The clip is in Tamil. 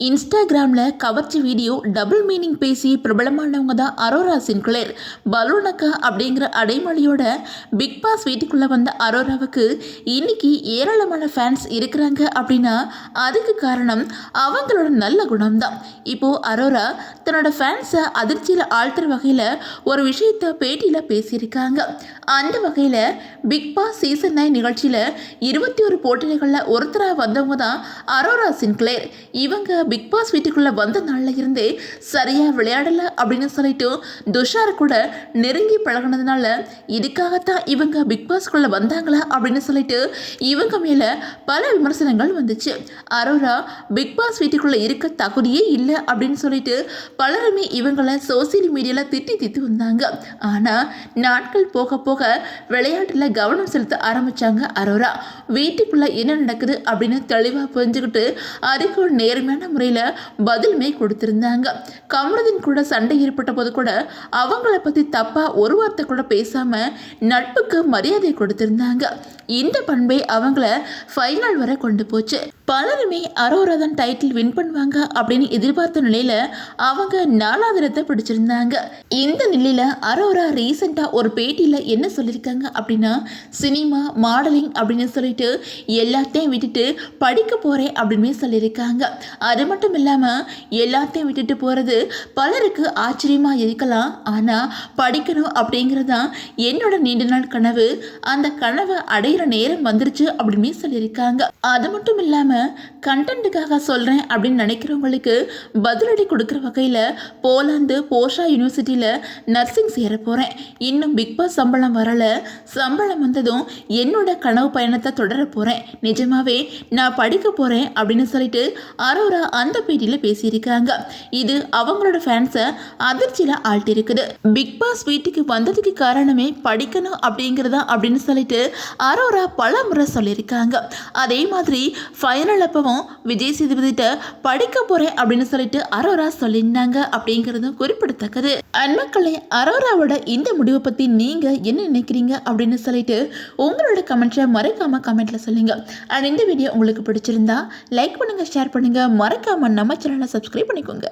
இன்ஸ்டாகிராமில் கவர்ச்சி வீடியோ டபுள் மீனிங் பேசி பிரபலமானவங்க தான் அரோரா சின்க்ளேர். பலூனக்கா அப்படிங்கிற அடைமொழியோட பிக் பாஸ் வீட்டுக்குள்ளே வந்த அரோராவுக்கு இன்னைக்கு ஏராளமான ஃபேன்ஸ் இருக்கிறாங்க அப்படின்னா அதுக்கு காரணம் அவங்களோட நல்ல குணம்தான். இப்போது அரோரா தன்னோட ஃபேன்ஸை அதிர்ச்சியில் ஆழ்த்துற வகையில் ஒரு விஷயத்த பேட்டியில் பேசியிருக்காங்க. அந்த வகையில் பிக் பாஸ் சீசன் 9 நிகழ்ச்சியில் 21 போட்டிகளில் ஒருத்தராக வந்தவங்க தான் அரோரா சின்க்ளேர். இவங்க பிக் பாஸ் வீட்டுக்குள்ளே வந்த நாளில் இருந்தே சரியாக விளையாடலை அப்படின்னு சொல்லிட்டு துஷார் கூட நெருங்கி பழகினதுனால இதுக்காகத்தான் இவங்க பிக் பாஸ்குள்ளே வந்தாங்களா அப்படின்னு சொல்லிட்டு இவங்க மேலே பல விமர்சனங்கள் வந்துச்சு. அரோரா பிக் பாஸ் வீட்டுக்குள்ளே இருக்க தகுதியே இல்லை அப்படின்னு சொல்லிட்டு பலருமே இவங்களை சோசியல் மீடியாவில் திட்டி வந்தாங்க. ஆனால் நாட்கள் போக போக விளையாட்டில் கவனம் செலுத்த ஆரம்பித்தாங்க அரோரா. வீட்டுக்குள்ளே என்ன நடக்குது அப்படின்னு தெளிவாக புரிஞ்சுக்கிட்டு அதுக்கு ஒரு நேர்மையான முறையில் பதிலுமே கொடுத்திருந்தாங்க. கமருதீன் கூட சண்டை ஏற்பட்ட போது கூட அவங்கள பற்றி தப்பாக ஒரு வார்த்தை கூட பேசாமல் நட்புக்கு மரியாதை கொடுத்திருந்தாங்க. இந்த பண்பை அவங்கள ஃபைனல் வரை கொண்டு போச்சு. பலருமே அரோரா தான் டைட்டில் வின் பண்ணுவாங்க அப்படின்னு எதிர்பார்த்த நிலையில் அவங்க 4வது இடத்தை பிடிச்சிருந்தாங்க. இந்த நிலையில் அரோரா ரீசெண்டாக ஒரு பேட்டியில் என்ன சொல்லியிருக்காங்க அப்படின்னா, சினிமா மாடலிங் அப்படின்னு சொல்லிட்டு எல்லாத்தையும் விட்டுட்டு படிக்க போகிறேன் அப்படின்னு சொல்லியிருக்காங்க. அது மட்டும் இல்லாமல் எல்லாத்தையும் விட்டுட்டு போகிறது பலருக்கு ஆச்சரியமாக இருக்கலாம். ஆனால் படிக்கணும் அப்படிங்கிறது தான் என்னோட நீண்ட நாள் கனவு. அந்த கனவை அடையிற நேரம் வந்துருச்சு அப்படின்னு சொல்லியிருக்காங்க. அது மட்டும் இல்லாமல் கண்டென்ட்டுக்காக சொல்கிறேன் அப்படின்னு நினைக்கிறவங்களுக்கு பதிலடி கொடுக்குற வகையில் போலாந்து போஷா யூனிவர்சிட்டியில் நர்சிங் சேர போகிறேன். இன்னும் பிக் பாஸ் சம்பளம் வரலை. சம்பளம் வந்ததும் என்னோட கனவு பயணத்தை தொடர போகிறேன். நிஜமாவே நான் படிக்க போகிறேன் அப்படின்னு சொல்லிட்டு அரோரா அந்த பேட்டியில் பேசியிருக்காங்க. இது அவங்களோட ஃபேன்ஸை அதிர்ச்சியில் ஆழ்த்திருக்குது. பிக் பாஸ் வீட்டுக்கு வந்ததுக்கு காரணமே படிக்கணும் அப்படிங்கிறதா அப்படின்னு சொல்லிட்டு அரோரா பல முறை சொல்லியிருக்காங்க. அதே மாதிரி ஃபைனல் அப்பவும் விஜய் சேதுபதிட்ட படிக்க போகிறேன் அப்படின்னு சொல்லிட்டு அரோரா சொல்லியிருந்தாங்க அப்படிங்கிறதும் குறிப்பிடத்தக்கது. அன்மக்களே, அரோராவோட இந்த முடிவை பற்றி நீங்கள் என்ன நினைக்கிறீங்க அப்படின்னு சொல்லிட்டு உங்களோட கமெண்ட்ஸை மறக்காமல் கமெண்ட்டில் சொல்லுங்க. அண்ட் இந்த வீடியோ உங்களுக்கு பிடிச்சிருந்தா லைக் பண்ணுங்கள், ஷேர் பண்ணுங்கள், மறக்காமல் நம்ம சேனலை சப்ஸ்கிரைப் பண்ணிக்கோங்க.